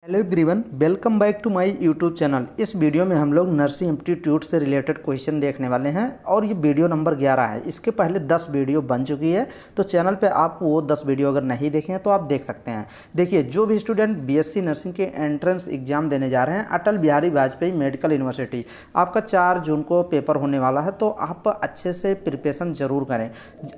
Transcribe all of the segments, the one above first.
Hello everyone, welcome back to my YouTube channel. इस video में हम लोग नर्सिंग एप्टीट्यूड से रिलेटेड क्वेश्चन देखने वाले हैं और ये वीडियो नंबर 11 है। इसके पहले 10 वीडियो बन चुकी है, तो चैनल पे आप वो 10 वीडियो अगर नहीं देखे हैं तो आप देख सकते हैं। देखिए, जो भी स्टूडेंट बीएससी नर्सिंग के एंट्रेंस एग्जाम देने जा रहे हैं अटल बिहारी वाजपेयी मेडिकल यूनिवर्सिटी, आपका 4 जून को पेपर होने वाला है, तो आप अच्छे से प्रिपरेशन ज़रूर करें।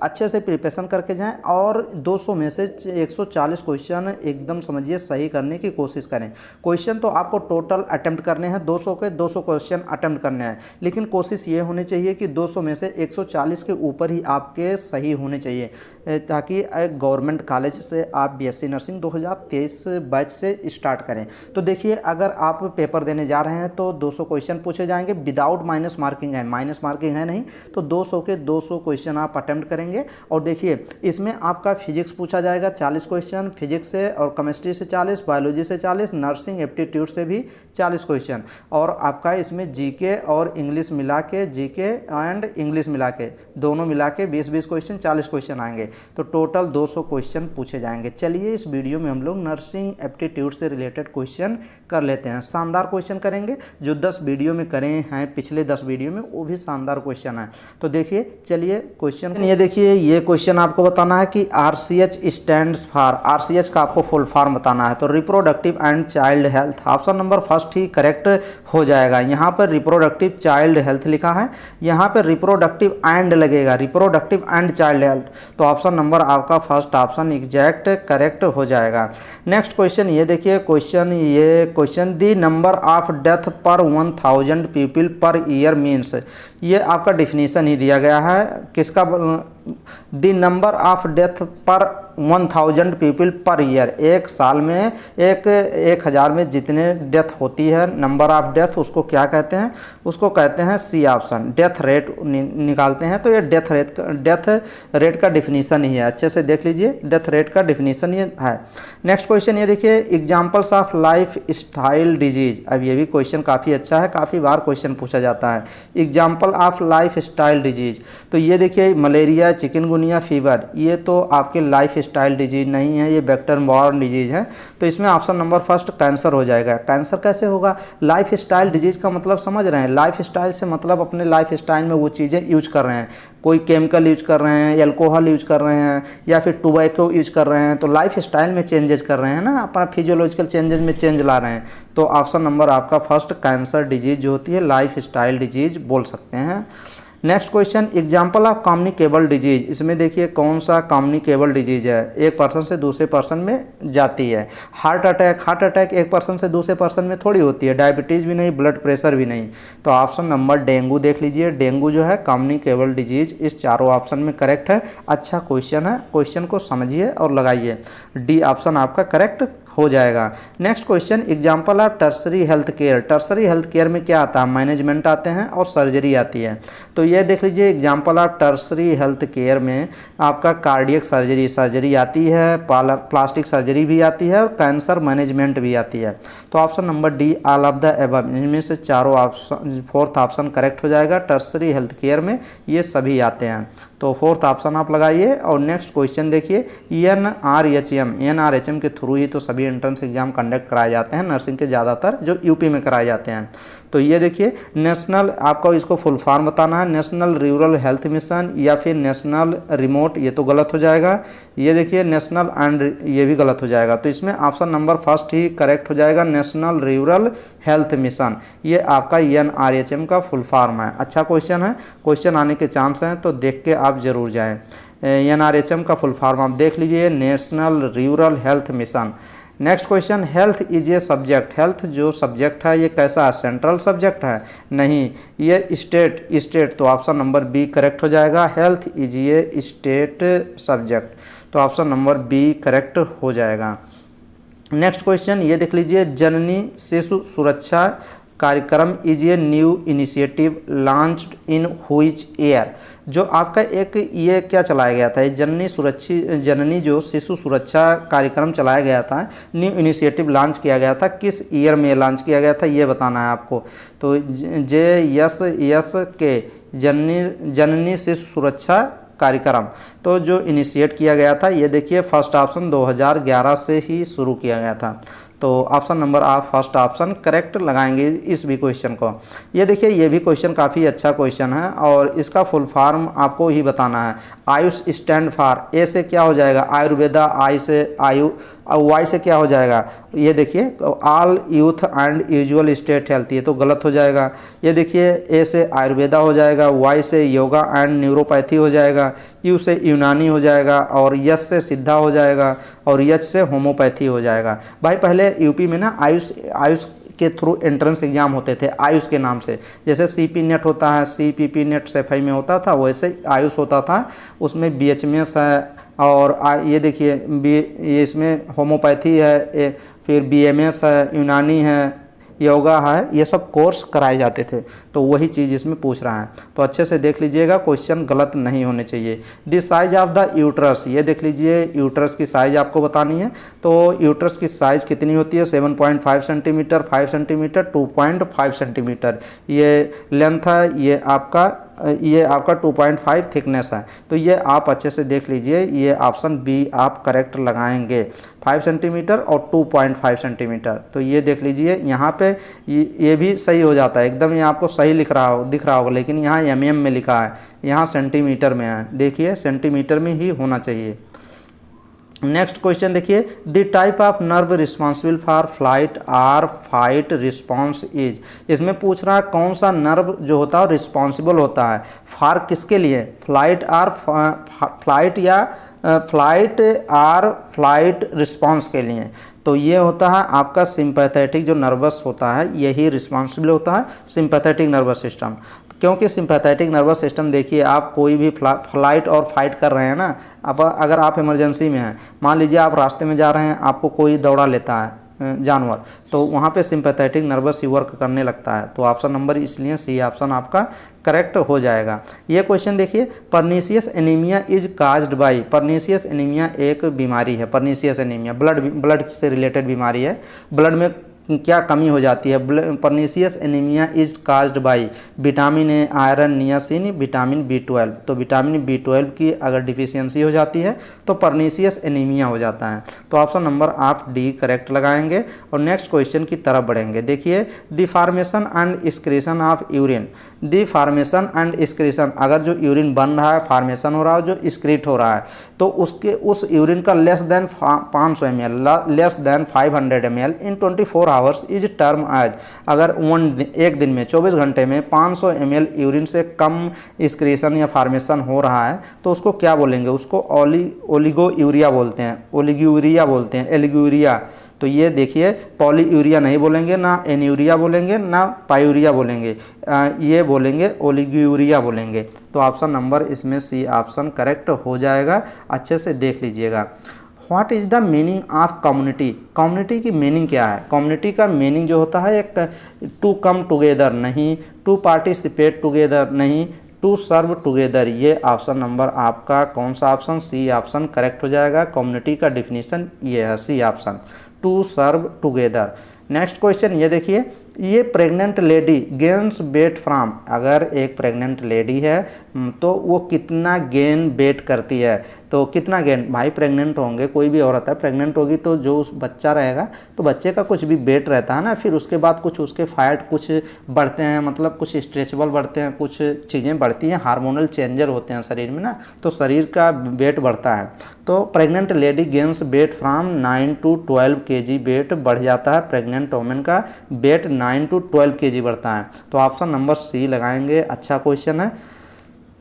अच्छे से प्रिपरेशन करके जाएँ और 200 में से 140 क्वेश्चन एकदम समझिए सही करने की कोशिश करें। क्वेश्चन तो आपको टोटल अटेम्प्ट करने हैं 200 के 200 क्वेश्चन अटेम्प्ट करने हैं, लेकिन कोशिश ये होनी चाहिए कि 200 में से 140 के ऊपर ही आपके सही होने चाहिए, ताकि गवर्नमेंट कॉलेज से आप बीएससी नर्सिंग 2023 बैच से स्टार्ट करें। तो देखिए, अगर आप पेपर देने जा रहे हैं तो 200 क्वेश्चन पूछे जाएंगे, विदाउट माइनस मार्किंग है, माइनस मार्किंग है नहीं, तो 200 के 200 क्वेश्चन आप अटेम्प्ट करेंगे। और देखिए, इसमें आपका फिजिक्स पूछा जाएगा 40 क्वेश्चन फिजिक्स से, और केमिस्ट्री से 40, बायोलॉजी से 40, नर्सिंग एप्टीट्यूड से भी 40 क्वेश्चन, और आपका इसमें जीके और इंग्लिश मिला के, जीके एंड इंग्लिश मिला के दोनों मिला के 20-20 क्वेश्चन 40 क्वेश्चन आएंगे, तो टोटल 200 क्वेश्चन पूछे जाएंगे। चलिए, इस वीडियो में हम लोग नर्सिंग एप्टीट्यूड से रिलेटेड क्वेश्चन कर लेते हैं। शानदार क्वेश्चन करेंगे, जो 10 वीडियो में करे हैं पिछले 10 वीडियो में, वो भी शानदार क्वेश्चन है। तो देखिए, चलिए क्वेश्चन ये देखिए, ये क्वेश्चन आपको बताना है कि RCH स्टैंड्स फॉर, RCH का आपको फुल फॉर्म बताना है। तो reproductive and child health, option number first he correct हो जाएगा। यहाँ पर रिप्रोडक्टिव चाइल्ड हेल्थ लिखा है, यहाँ पर रिप्रोडक्टिव एंड लगेगा, रिप्रोडक्टिव एंड चाइल्ड हेल्थ, तो ऑप्शन नंबर आपका फर्स्ट ऑप्शन एग्जैक्ट करेक्ट हो जाएगा। नेक्स्ट क्वेश्चन ये देखिए, question the number of death पर 1000 पीपल पर ईयर मीन्स, ये आपका डिफिनीशन ही दिया गया है किसका, दी नंबर ऑफ डेथ पर 1000 पीपल पर ईयर, एक साल में 1000 में जितने डेथ होती है, नंबर ऑफ डेथ, उसको क्या कहते हैं, उसको कहते हैं सी ऑप्शन, डेथ रेट निकालते हैं। तो ये डेथ रेट का डिफिनीशन ही है, अच्छे से देख लीजिए, डेथ रेट का डिफिनीशन ये है। नेक्स्ट क्वेश्चन ये देखिए, examples of life style disease, अब ये भी क्वेश्चन काफ़ी अच्छा है, काफ़ी बार क्वेश्चन पूछा जाता है। Example of life style disease, तो ये देखिए, मलेरिया, चिकनगुनिया, फीवर, ये तो आपके लाइफ स्टाइल डिजीज नहीं है, ये वेक्टर बॉर्न डिजीज है, तो इसमें ऑप्शन नंबर फर्स्ट कैंसर हो जाएगा। कैंसर कैसे होगा, लाइफ स्टाइल डिजीज का मतलब समझ रहे हैं, लाइफ स्टाइल से मतलब अपने लाइफ स्टाइल में वो चीज़ें यूज कर रहे हैं, कोई केमिकल यूज कर रहे हैं, अल्कोहल यूज कर रहे हैं, या फिर टोबैको यूज कर रहे हैं, तो लाइफ स्टाइल में चेंजेस कर रहे हैं ना, अपना फिजियोलॉजिकल चेंजेस में चेंज ला रहे हैं, तो ऑप्शन नंबर आपका फर्स्ट कैंसर डिजीज जो होती है लाइफ स्टाइल डिजीज बोल सकते हैं। Next question, example of communicable disease, इसमें देखिए कौन सा कम्युनिकेबल डिजीज है, एक पर्सन से दूसरे पर्सन में जाती है। हार्ट अटैक एक पर्सन से दूसरे पर्सन में थोड़ी होती है, डायबिटीज़ भी नहीं, ब्लड प्रेशर भी नहीं, तो ऑप्शन नंबर डेंगू देख लीजिए, डेंगू जो है कम्युनिकेबल डिजीज, इस चारों ऑप्शन में करेक्ट है। अच्छा क्वेश्चन है, क्वेश्चन को समझिए और लगाइए, डी ऑप्शन आपका करेक्ट हो जाएगा। Next question, example of tertiary health care, tertiary health care में क्या आता है, मैनेजमेंट आते हैं और सर्जरी आती है, तो ये देख लीजिए, example of tertiary health care में आपका कार्डियक सर्जरी आती है, प्लास्टिक सर्जरी भी आती है, और कैंसर मैनेजमेंट भी आती है, तो option number D all of the above, इनमें से चारों ऑप्शन, फोर्थ ऑप्शन करेक्ट हो जाएगा। टर्सरी हेल्थ केयर में ये सभी आते हैं, तो फोर्थ ऑप्शन आप लगाइए। और नेक्स्ट क्वेश्चन देखिए, NRHM के थ्रू ही तो सभी एंट्रेंस एग्जाम कंडक्ट कराए जाते हैं नर्सिंग के, ज़्यादातर जो यूपी में कराए जाते हैं। तो ये देखिए, नेशनल, आपको इसको फुल फॉर्म बताना है, नेशनल रूरल हेल्थ मिशन या फिर नेशनल रिमोट, ये तो गलत हो जाएगा। ये देखिए, नेशनल एंड, ये भी गलत हो जाएगा, तो इसमें ऑप्शन नंबर फर्स्ट ही करेक्ट हो जाएगा, नेशनल रूरल हेल्थ मिशन, ये आपका NRHM का फुल फॉर्म है। अच्छा क्वेश्चन है, क्वेश्चन आने के चांस हैं, तो देख के आप ज़रूर जाएँ। NRHM का फुल फॉर्म आप देख लीजिए, national rural health mission. Next question, health is a subject, health जो सब्जेक्ट है ये कैसा है, सेंट्रल सब्जेक्ट है, नहीं, ये स्टेट, तो ऑप्शन नंबर बी करेक्ट हो जाएगा, health is a state subject, तो ऑप्शन नंबर बी करेक्ट हो जाएगा। नेक्स्ट क्वेश्चन ये देख लीजिए, जननी शिशु सुरक्षा कार्यक्रम is a new initiative launched in which year, जो आपका एक ये क्या चलाया गया था, जननी जो शिशु सुरक्षा कार्यक्रम चलाया गया था, न्यू इनिशिएटिव लॉन्च किया गया था, किस ईयर में लॉन्च किया गया था ये बताना है आपको। तो JSS के जननी शिशु सुरक्षा कार्यक्रम, तो जो इनिशिएट किया गया था, ये देखिए फर्स्ट ऑप्शन 2011 से ही शुरू किया गया था। तो ऑप्शन नंबर आप फर्स्ट ऑप्शन करेक्ट लगाएंगे इस भी क्वेश्चन को। ये देखिए ये भी क्वेश्चन काफ़ी अच्छा क्वेश्चन है और इसका फुल फॉर्म आपको ही बताना है। आयुष स्टैंड फॉर, ए से क्या हो जाएगा आयुर्वेदा, आई से आयु, वाई से क्या हो जाएगा, ये देखिए all youth and usual state health, ये तो गलत हो जाएगा। ये देखिए ए से आयुर्वेदा हो जाएगा, वाई से योगा एंड न्यूरोपैथी हो जाएगा, यू से यूनानी हो जाएगा और यस से सिद्धा हो जाएगा और यच से होम्योपैथी हो जाएगा। भाई पहले यूपी में ना आयुष के थ्रू एंट्रेंस एग्जाम होते थे आयुष के नाम से, जैसे सीपी नेट होता है, सीपीपी नेट सेफाई में होता था, वैसे आयुष होता था। उसमें बीएचएमएस है और ये देखिए ये इसमें होम्योपैथी है, फिर बीएमएस है, यूनानी है, योगा है, ये सब कोर्स कराए जाते थे। तो वही चीज़ इसमें पूछ रहा है, तो अच्छे से देख लीजिएगा, क्वेश्चन गलत नहीं होने चाहिए। The size of the uterus, ये देख लीजिए यूट्रस की साइज आपको बतानी है। तो यूट्रस की साइज कितनी होती है 7.5 सेंटीमीटर, 5 सेंटीमीटर, 2.5 सेंटीमीटर ये लेंथ है, ये आपका 2.5 थिकनेस है। तो ये आप अच्छे से देख लीजिए, ये ऑप्शन बी आप करेक्ट लगाएंगे, 5 सेंटीमीटर और 2.5 सेंटीमीटर। तो ये देख लीजिए यहाँ पे ये भी सही हो जाता है एकदम, ये आपको सही दिख रहा होगा, लेकिन यहाँ एमएम में लिखा है, यहाँ सेंटीमीटर में है। देखिए सेंटीमीटर में ही होना चाहिए। नेक्स्ट क्वेश्चन देखिए, the type of nerve responsible for flight और फाइट रिस्पॉन्स इज, इसमें पूछ रहा है कौन सा नर्व जो होता है रिस्पॉन्सिबल होता है फॉर किसके लिए, फ्लाइट और फ्लाइट या फ्लाइट रिस्पॉन्स के लिए। तो ये होता है आपका सिंपैथेटिक जो नर्वस होता है, यही रिस्पॉन्सिबल होता है सिंपैथेटिक नर्वस सिस्टम। क्योंकि सिंपैथेटिक नर्वस सिस्टम देखिए, आप कोई भी फ्लाइट और फाइट कर रहे हैं ना, अब अगर आप इमरजेंसी में हैं, मान लीजिए आप रास्ते में जा रहे हैं, आपको कोई दौड़ा लेता है जानवर, तो वहाँ पे सिंपैथेटिक नर्वस ही वर्क करने लगता है। तो ऑप्शन नंबर इसलिए सी ऑप्शन आपका करेक्ट हो जाएगा। ये क्वेश्चन देखिए, pernicious anaemia is caused bye, pernicious anaemia एक बीमारी है, पर्नीशियस एनीमिया ब्लड से रिलेटेड बीमारी है, ब्लड में क्या कमी हो जाती है। Pernicious anaemia is caused bye vitamin A, iron, niacin, vitamin B12। तो विटामिन B12 की अगर डिफिशियंसी हो जाती है तो पर्नीशियस एनीमिया हो जाता है। तो ऑप्शन नंबर आप डी करेक्ट लगाएंगे और नेक्स्ट क्वेश्चन की तरफ बढ़ेंगे। देखिए, the formation and excretion of urine, the formation and excretion, अगर जो यूरिन बन रहा है, फॉर्मेशन हो रहा है, जो एक्सक्रीट हो रहा है, तो उस यूरिन का less than 500 ml, less than 500 ml in 24 hours is term as, अगर एक दिन में 24 घंटे में 500 ml यूरिन से कम एक्सक्रीशन या फॉर्मेशन हो रहा है तो उसको क्या बोलेंगे, उसको ओलिगोयूरिया बोलते हैं, एलिगूरिया। तो ये देखिए पॉलीयूरिया नहीं बोलेंगे, ना एन्यूरिया बोलेंगे, ना पायूरिया बोलेंगे, ये बोलेंगे ओलिगोयूरिया बोलेंगे। तो ऑप्शन नंबर इसमें सी ऑप्शन करेक्ट हो जाएगा। अच्छे से देख लीजिएगा। What is the meaning of community, community की मीनिंग क्या है। कम्युनिटी का मीनिंग जो होता है एक टू कम टुगेदर नहीं, टू पार्टिसिपेट टुगेदर नहीं, टू सर्व टुगेदर। ये ऑप्शन नंबर आपका कौन सा ऑप्शन, सी ऑप्शन करेक्ट हो जाएगा। कम्युनिटी का डिफिनीशन ये है, C option, to serve together. Next question ये देखिए, ये pregnant lady gains weight from, अगर एक प्रेग्नेंट लेडी है तो वो कितना गेन वेट करती है, तो कितना गेन, भाई प्रेग्नेंट होंगे, कोई भी औरत है प्रेग्नेंट होगी तो जो उस बच्चा रहेगा तो बच्चे का कुछ भी वेट रहता है ना, फिर उसके बाद कुछ उसके फैट कुछ बढ़ते हैं, मतलब कुछ स्ट्रेचेबल बढ़ते हैं, कुछ चीज़ें बढ़ती हैं, हार्मोनल चेंजर होते हैं शरीर में ना, तो शरीर का वेट बढ़ता है। तो pregnant lady gains weight from 9 to 12 kg, weight बढ़ जाता है प्रेग्नेंट वोमेन का वेट 9 to 12 kg बढ़ता है। तो ऑप्शन नंबर सी लगाएंगे, अच्छा क्वेश्चन है।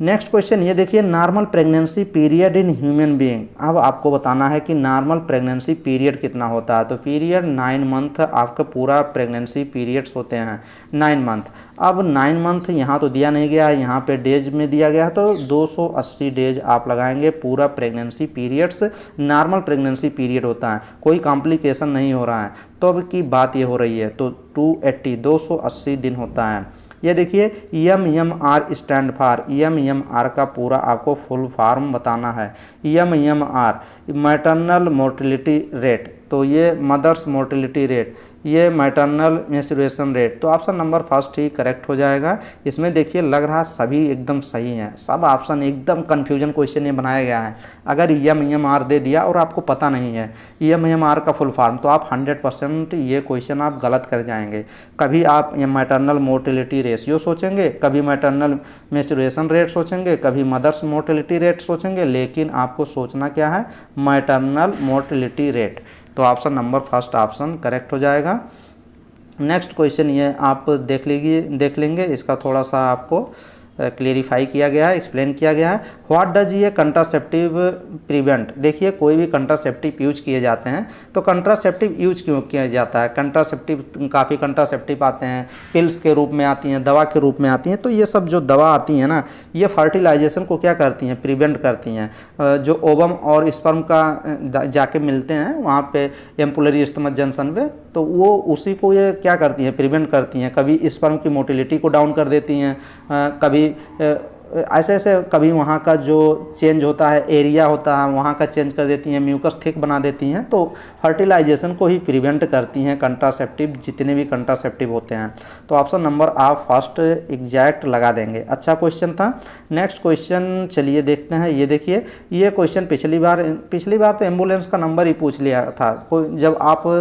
नेक्स्ट क्वेश्चन ये देखिए, normal pregnancy period in human being, अब आपको बताना है कि नॉर्मल प्रेगनेंसी पीरियड कितना होता है। तो पीरियड 9 मंथ आपका पूरा प्रेगनेंसी पीरियड्स होते हैं 9 मंथ। अब 9 मंथ यहाँ तो दिया नहीं गया है, यहाँ पे डेज में दिया गया है, तो 280 डेज आप लगाएंगे पूरा pregnancy periods normal pregnancy period होता है, कोई कॉम्प्लिकेशन नहीं हो रहा है। तो अब की बात ये हो रही है, तो 280 दिन होता है। ये देखिए MMR स्टैंड फॉर, MMR का पूरा आपको फुल फॉर्म बताना है। MMR मैटरनल मोर्टिलिटी रेट, तो ये मदर्स मोर्टिलिटी रेट, ये मैटरनल मेंस्ट्रुएशन रेट। तो ऑप्शन नंबर फर्स्ट ही करेक्ट हो जाएगा। इसमें देखिए लग रहा सभी एकदम सही हैं, सब ऑप्शन एकदम कन्फ्यूजन क्वेश्चन ये बनाया गया है। अगर EMR दे दिया और आपको पता नहीं है EMR का फुल फॉर्म, तो आप 100% ये क्वेश्चन आप गलत कर जाएंगे। कभी आप मैटरनल मोर्टेलिटी रेशियो सोचेंगे, कभी मैटरनल मेंस्ट्रुएशन रेट सोचेंगे, कभी मदर्स मोर्टेलिटी रेट सोचेंगे, लेकिन आपको सोचना क्या है, मैटरनल मोर्टेलिटी रेट। तो option number first option correct हो जाएगा। नेक्स्ट क्वेश्चन ये आप देख लेंगे, इसका थोड़ा सा आपको क्लेरिफाई किया गया है, एक्सप्लेन किया गया है। व्हाट डज ये कंट्रासेप्टिव प्रिवेंट। देखिए कोई भी कंट्रासेप्टिव यूज किए जाते हैं, तो कंट्रासेप्टिव यूज क्यों किया जाता है। कंट्रासेप्टिव काफ़ी कंट्रासेप्टिव आते हैं, पिल्स के रूप में आती हैं, दवा के रूप में आती हैं। तो ये सब जो दवा आती हैं ना, ये फर्टिलाइजेशन को क्या करती हैं, प्रिवेंट करती हैं। जो ओवम और स्पर्म का जाके मिलते हैं वहाँ पे एम्पुलरी स्टमक जंक्शन पे, तो वो उसी को ये क्या करती हैं, प्रिवेंट करती हैं। कभी स्पर्म की मोटिलिटी को डाउन कर देती हैं, कभी ऐसे ऐसे, कभी वहाँ का जो चेंज होता है, एरिया होता है वहाँ का चेंज कर देती हैं, म्यूकस थिक बना देती हैं। तो फर्टिलाइजेशन को ही प्रिवेंट करती हैं कंट्रासेप्टिव, जितने भी कंट्रासेप्टिव होते हैं। तो ऑप्शन नंबर आप फर्स्ट एग्जैक्ट लगा देंगे। अच्छा क्वेश्चन था। नेक्स्ट क्वेश्चन चलिए देखते हैं। ये देखिए, ये क्वेश्चन पिछली बार तो एम्बुलेंस का नंबर ही पूछ लिया था। जब आप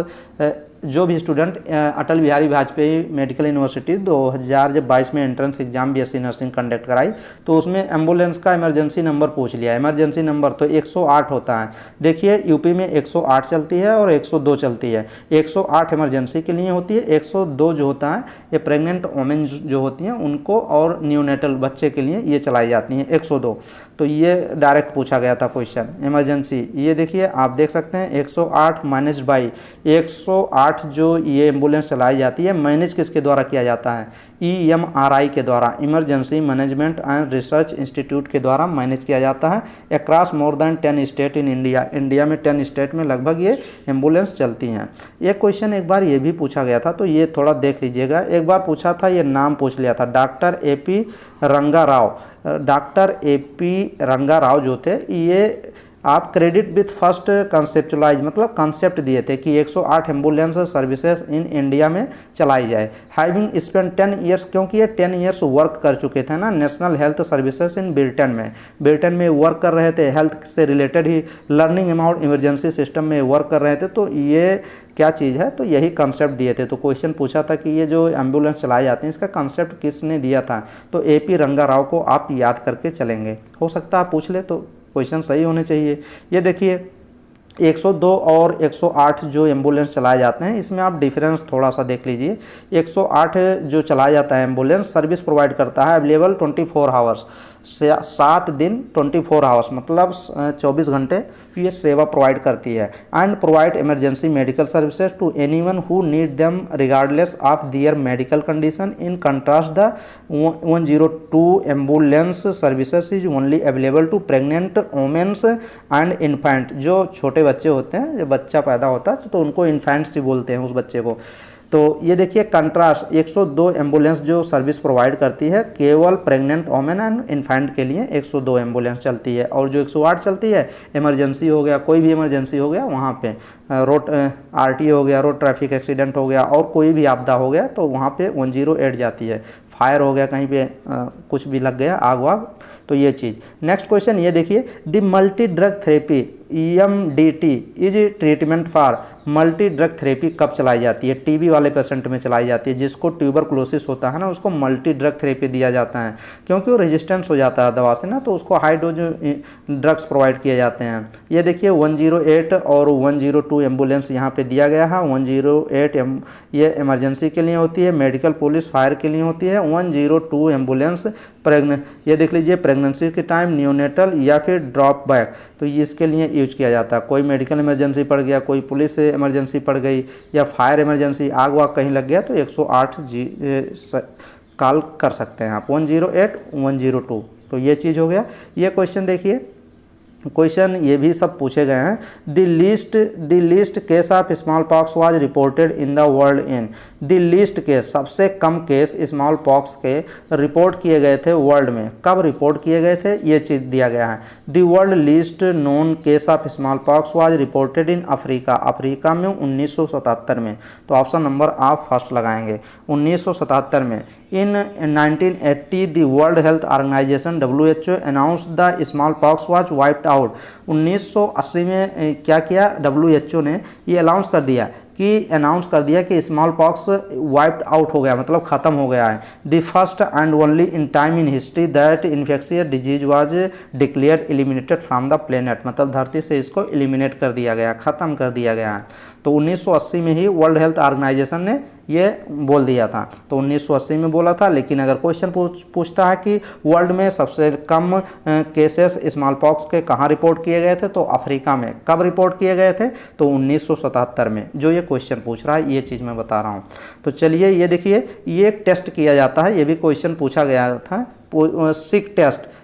जो भी student Atal Bihari Vajpayee medical university 2022 में entrance exam BSc nursing conduct कराई, तो उसमें एम्बुलेंस का इमरजेंसी नंबर पूछ लिया। इमरजेंसी नंबर तो 108 होता है। देखिए यूपी में 108 चलती है और 102 चलती है। 108 इमरजेंसी के लिए होती है, 102 जो होता है ये प्रेग्नेंट वोमेन जो होती हैं उनको और न्यूनेटल बच्चे के लिए ये चलाई जाती हैं 102। तो ये डायरेक्ट पूछा गया था क्वेश्चन इमरजेंसी। ये देखिए आप देख सकते हैं 108 माइनस बाई 108 जो ये एम्बुलेंस चलाई जाती है, मैनेज किसके द्वारा किया जाता है, EMRI के द्वारा, emergency management and research institute के द्वारा मैनेज किया जाता है। Across more than 10 state in India, India में 10 स्टेट में लगभग ये एम्बुलेंस चलती हैं। एक क्वेश्चन एक बार ये भी पूछा गया था, तो ये थोड़ा देख लीजिएगा। एक बार पूछा था, ये नाम पूछ लिया था, डॉक्टर AP रंगा राव। डॉक्टर AP रंगा राव जो थे, ये आप क्रेडिट विथ फर्स्ट कंसेप्चुलाइज, मतलब कंसेप्ट दिए थे कि 108 एम्बुलेंस सर्विसेज इन इंडिया में चलाई जाए। हैविंग स्पेंड 10 ईयर्स, क्योंकि ये 10 ईयर्स वर्क कर चुके थे ना national health services in Britain में वर्क कर रहे थे, हेल्थ से related he learning about emergency system में वर्क कर रहे थे। तो ये क्या चीज़ है, तो यही कंसेप्ट दिए थे। तो क्वेश्चन पूछा था कि ये जो एम्बुलेंस चलाई जाती है इसका कंसेप्ट किसने दिया था, तो AP रंगा राव को आप याद करके चलेंगे। हो सकता है आप पूछ ले, तो क्वेश्चन सही होने चाहिए। ये देखिए 102 और 108 जो एम्बुलेंस चलाए जाते हैं, इसमें आप डिफरेंस थोड़ा सा देख लीजिए। 108 जो चलाया जाता है एम्बुलेंस सर्विस प्रोवाइड करता है अवेलेबल 24 आवर्स, 7 दिन 24 आवर्स, मतलब 24 घंटे ये सेवा प्रोवाइड करती है। And provide emergency medical services to anyone who need them regardless of their medical condition. In contrast the 102 ambulance services is only available to pregnant womens and infant. जो छोटे बच्चे होते हैं, जब बच्चा पैदा होता है तो उनको इन्फेंट्स ही बोलते हैं उस बच्चे को। तो ये देखिए कंट्रास्ट 102 एम्बुलेंस जो सर्विस प्रोवाइड करती है केवल प्रेग्नेंट वोमेन एंड इन्फेंट के लिए 102 एम्बुलेंस चलती है। और जो 108 चलती है इमरजेंसी हो गया, कोई भी इमरजेंसी हो गया, वहाँ पे रोड RT हो गया, रोड ट्रैफिक एक्सीडेंट हो गया, और कोई भी आपदा हो गया तो वहाँ पे 108 जाती है। फायर हो गया, कहीं पे कुछ भी लग गया, आग वाग, तो ये चीज़। नेक्स्ट क्वेश्चन ये देखिए, the multi drug therapy EMDT is treatment for. Multi drug therapy कब चलाई जाती है, TB वाले पेशेंट में चलाई जाती है। जिसको ट्यूबरकुलोसिस होता है ना, उसको मल्टी ड्रग थेरेपी दिया जाता है, क्योंकि वो रेजिस्टेंस हो जाता है दवा से ना, तो उसको हाई डोज ड्रग्स प्रोवाइड किए जाते हैं। ये देखिए 108 और 102 एम्बुलेंस यहाँ पे दिया गया है। 108 ये इमरजेंसी के लिए होती है, मेडिकल पुलिस फायर के लिए होती है। 102 एम्बुलेंस ये देख लीजिए प्रेगनेंसी के टाइम, न्यूनेटल या फिर ड्रॉप बैक, तो ये इसके लिए यूज किया जाता है। कोई मेडिकल इमरजेंसी पड़ गया, कोई पुलिस इमरजेंसी पड़ गई, या फायर इमरजेंसी, आग वाग कहीं लग गया, तो 108 कॉल कर सकते हैं आप। 108 102, तो ये चीज़ हो गया। ये क्वेश्चन देखिए, क्वेश्चन ये भी सब पूछे गए हैं। The least case of small pox was reported in the world in. The least case, सबसे कम केस स्मॉल पॉक्स के रिपोर्ट किए गए थे वर्ल्ड में। कब रिपोर्ट किए गए थे ये चीज़ दिया गया है। The world least known case of small pox was reported in Africa. Africa में 1977 में। तो ऑप्शन नंबर आप फर्स्ट लगाएंगे 1977 में। In 1980 the World Health Organization WHO announced the smallpox was wiped out। 1980 में क्या किया WHO ने ये अनाउंस कर दिया कि स्मॉल पॉक्स वाइप्ड आउट हो गया, मतलब ख़त्म हो गया है। The first and only in time in history that infectious disease was declared eliminated from the planet, मतलब धरती से इसको एलिमिनेट कर दिया गया, ख़त्म कर दिया गया है। तो 1980 में ही वर्ल्ड हेल्थ ऑर्गेनाइजेशन ने ये बोल दिया था। तो 1980 में बोला था, लेकिन अगर क्वेश्चन पूछता है कि वर्ल्ड में सबसे कम केसेस स्मॉल पॉक्स के कहाँ रिपोर्ट किए गए थे, तो अफ्रीका में। कब रिपोर्ट किए गए थे, तो 1977 में। जो ये क्वेश्चन पूछ रहा है ये चीज़ मैं बता रहा हूँ। तो चलिए ये देखिए, ये एक टेस्ट किया जाता है, ये भी क्वेश्चन पूछा गया था।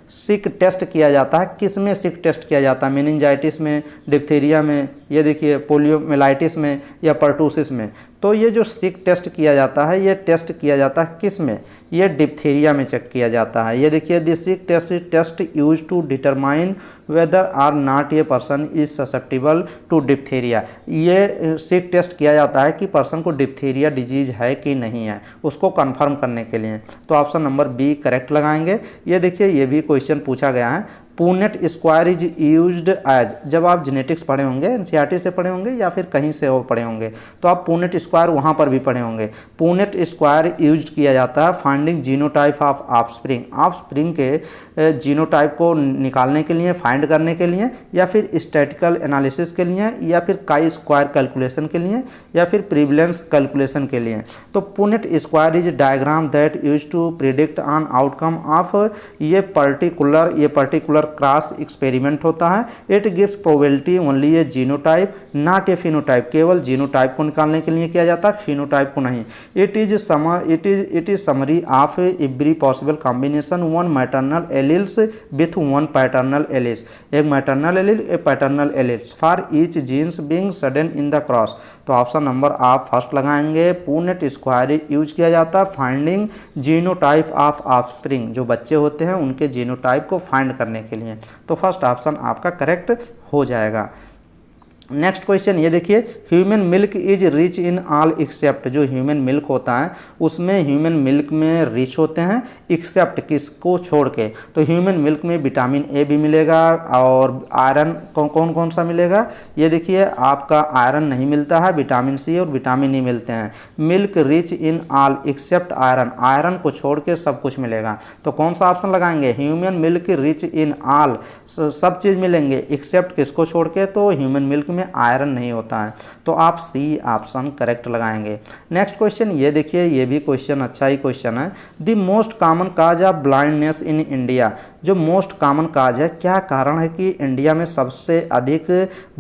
सिक टेस्ट किया जाता है। किस में सिक टेस्ट किया जाता है? मेनिंजाइटिस में, डिप्थीरिया में, ये देखिए पोलियोमिलाइटिस में या पर्टूसिस में। तो ये जो सिक टेस्ट किया जाता है, ये टेस्ट किया जाता है किस में? ये डिप्थीरिया में चेक किया जाता है। ये देखिए, this Schick test use to determine whether or not a person is susceptible to diphtheria. ये सिक टेस्ट किया जाता है कि पर्सन को डिप्थीरिया डिजीज है कि नहीं है, उसको कंफर्म करने के लिए। तो ऑप्शन नंबर बी करेक्ट लगाएंगे। ये देखिए, ये भी क्वेश्चन पूछा गया है। Punnett square is used as, जब आप जेनेटिक्स पढ़े होंगे, एनसीईआरटी से पढ़े होंगे या फिर कहीं से और पढ़े होंगे, तो आप पुनेट स्क्वायर वहाँ पर भी पढ़े होंगे। पुनेट स्क्वायर यूज्ड किया जाता है finding genotype of offspring, offspring के जीनोटाइप को निकालने के लिए, फाइंड करने के लिए, या फिर स्टैटिकल एनालिसिस के लिए, या फिर काई स्क्वायर कैलकुलेशन के लिए, या फिर प्रिवलेंस कैलकुलेशन के लिए। तो Punnett square is diagram that use to predict on outcome of ये पर्टिकुलर क्रॉस एक्सपेरिमेंट होता है। It gives probability only a genotype not a phenotype, केवल जीनोटाइप को निकालने के लिए किया जाता है, फिनोटाइप को नहीं। It is summary of every possible combination one maternal alleles with one paternal alleles, एक मैटरनल एलिल एक paternal alleles for each genes being sudden in the cross. तो ऑप्शन नंबर आप फर्स्ट लगाएंगे। पुनेट स्क्वायर यूज किया जाता है finding genotype of offspring, जो बच्चे होते हैं उनके जीनोटाइप को फाइंड करने के लिए। तो फर्स्ट ऑप्शन आपका करेक्ट हो जाएगा। नेक्स्ट क्वेश्चन ये देखिए, human milk is rich in all except, जो ह्यूमन मिल्क होता है उसमें ह्यूमन मिल्क में रिच होते हैं एक्सेप्ट किसको छोड़ के? तो ह्यूमन मिल्क में विटामिन ए भी मिलेगा और आयरन कौन सा मिलेगा? ये देखिए, आपका आयरन नहीं मिलता है, विटामिन सी और विटामिन ई मिलते हैं। Milk rich in all except iron, iron को छोड़ के सब कुछ मिलेगा। तो कौन सा ऑप्शन लगाएंगे? Human milk rich in all, सब चीज़ मिलेंगे एक्सेप्ट किसको छोड़ के? तो ह्यूमन मिल्क में आयरन नहीं होता है। तो आप सी ऑप्शन करेक्ट लगाएंगे। नेक्स्ट क्वेश्चन ये देखिए, ये भी क्वेश्चन अच्छा ही क्वेश्चन है। The most common cause of blindness in India, जो मोस्ट कॉमन काज है, क्या कारण है कि इंडिया में सबसे अधिक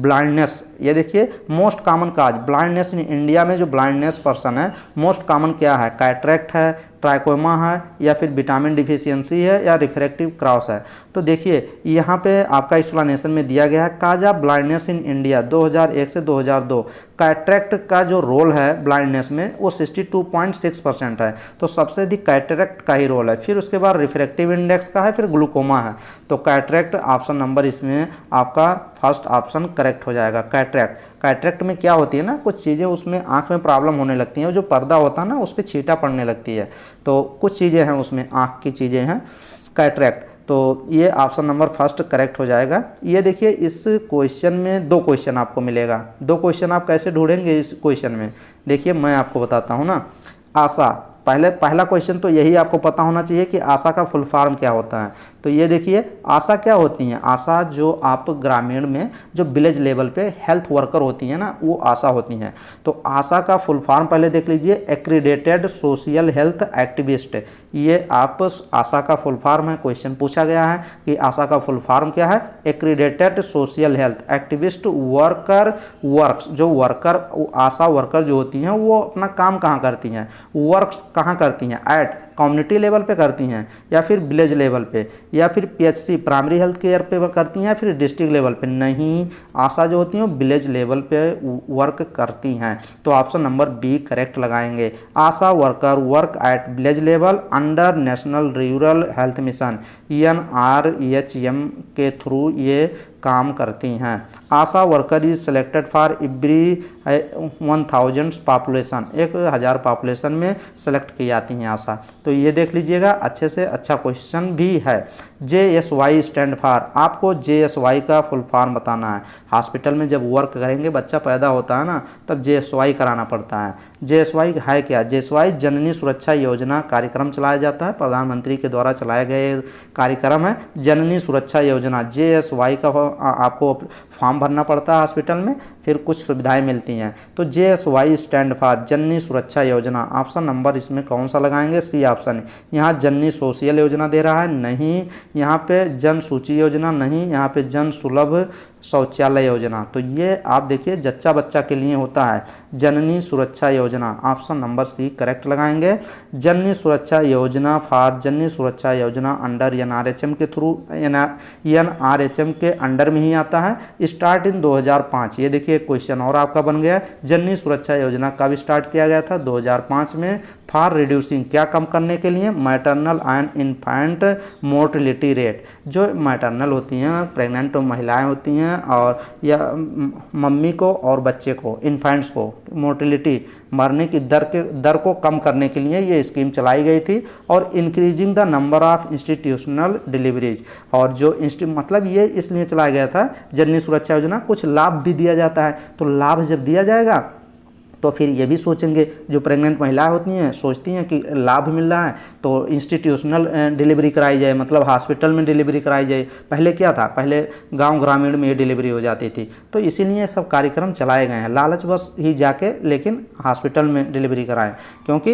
ब्लाइंडनेस? ये देखिए, most common cause blindness in India में जो ब्लाइंडनेस पर्सन है, मोस्ट कॉमन क्या है? कैटरेक्ट है, ट्राइकोमा है, या फिर विटामिन डिफिशियंसी है, या रिफ्रैक्टिव क्रॉस है। तो देखिए यहाँ पे आपका एक्सप्लेनेशन में दिया गया है cause of blindness in India 2001 से 2002। कैटरेक्ट का जो रोल है ब्लाइंडनेस में वो 62.6% है, तो सबसे अधिक कैटरेक्ट का ही रोल है। फिर उसके बाद रिफ्रैक्टिव इंडेक्स का है, फिर ग्लूकोमा है। तो कैटरेक्ट ऑप्शन नंबर इसमें आपका फर्स्ट ऑप्शन करेक्ट हो जाएगा। कैटरेक्ट में क्या होती है ना, कुछ चीज़ें उसमें आँख में प्रॉब्लम होने लगती हैं, जो पर्दा होता है ना उस पर छींटा पड़ने लगती है, तो कुछ चीज़ें हैं उसमें, आँख की चीज़ें हैं कैटरेक्ट। तो ये ऑप्शन नंबर फर्स्ट करेक्ट हो जाएगा। ये देखिए, इस क्वेश्चन में 2 क्वेश्चन आपको मिलेगा। 2 क्वेश्चन आप कैसे ढूंढेंगे इस क्वेश्चन में? देखिए मैं आपको बताता हूँ ना। आशा, पहला क्वेश्चन तो यही आपको पता होना चाहिए कि आशा का फुल फॉर्म क्या होता है। तो ये देखिए, आशा क्या होती हैं? आशा जो आप ग्रामीण में जो विलेज लेवल पे हेल्थ वर्कर होती हैं ना, वो आशा होती हैं। तो आशा का फुल फॉर्म पहले देख लीजिए, एक्रीडेटेड सोशल हेल्थ एक्टिविस्ट। ये आप आशा का फुल फॉर्म है, क्वेश्चन पूछा गया है कि आशा का फुल फॉर्म क्या है? Accredited social health activist worker works. जो वर्कर, आशा वर्कर जो होती हैं वो अपना काम कहाँ करती हैं? वर्क्स कहाँ करती हैं? कम्युनिटी लेवल पे करती हैं या फिर विलेज लेवल पे या फिर पीएचसी प्राइमरी हेल्थ केयर पे करती हैं या फिर डिस्ट्रिक्ट लेवल पे? नहीं, आशा जो होती हैं विलेज लेवल पे वर्क करती हैं। तो ऑप्शन नंबर बी करेक्ट लगाएंगे। ASHA worker work at village level under national rural health mission NRHM के थ्रू ये काम करती हैं। ASHA worker is selected for every 1000 population, 1000 population में सेलेक्ट की जाती हैं आशा। तो ये देख लीजिएगा, अच्छे से अच्छा क्वेश्चन भी है। JSY स्टैंड फॉर, आपको JSY का फुल फॉर्म बताना है। हॉस्पिटल में जब वर्क करेंगे, बच्चा पैदा होता है ना, तब JSY कराना पड़ता है। JSY है क्या? JSY जननी सुरक्षा योजना कार्यक्रम चलाया जाता है, प्रधानमंत्री के द्वारा चलाए गए कार्यक्रम है जननी सुरक्षा योजना। JSY का आपको फॉर्म भरना पड़ता है हॉस्पिटल में, फिर कुछ सुविधाएं मिलती हैं। तो JSY स्टैंड फॉर जननी सुरक्षा योजना। ऑप्शन नंबर इसमें कौन सा लगाएंगे? C option. यहाँ जननी सोशल योजना दे रहा है, नहीं। यहाँ पे जन सूची योजना, नहीं। यहाँ पे जन सुलभ शौचालय योजना। तो ये आप देखिए जच्चा बच्चा के लिए होता है जननी सुरक्षा योजना। ऑप्शन नंबर सी करेक्ट लगाएंगे। जननी सुरक्षा योजना फॉर जननी सुरक्षा योजना अंडर NRHM के थ्रू, NRHM के अंडर में ही आता है। Start in 2005। ये देखिए क्वेश्चन और आपका बन गया। जननी सुरक्षा योजना कब स्टार्ट किया गया था? 2005 में। फॉर रिड्यूसिंग, क्या कम करने के लिए? Maternal and infant mortality rate. जो मैटरनल होती हैं, प्रेग्नेंट महिलाएं होती हैं और या मम्मी को और बच्चे को, इन्फेंट्स को, मोर्टिलिटी मरने की दर को कम करने के लिए ये स्कीम चलाई गई थी। और increasing the number of institutional deliveries, और जो मतलब ये इसलिए चलाया गया था जननी सुरक्षा योजना, कुछ लाभ भी दिया जाता है। तो लाभ जब दिया जाएगा तो फिर ये भी सोचेंगे, जो प्रेग्नेंट महिलाएं होती हैं सोचती हैं कि लाभ मिल रहा है तो इंस्टीट्यूशनल डिलीवरी कराई जाए, मतलब हॉस्पिटल में डिलीवरी कराई जाए। पहले क्या था? पहले गांव ग्रामीण में ये डिलीवरी हो जाती थी। तो इसीलिए सब कार्यक्रम चलाए गए हैं, लालच बस ही जाके लेकिन हॉस्पिटल में डिलीवरी कराएं, क्योंकि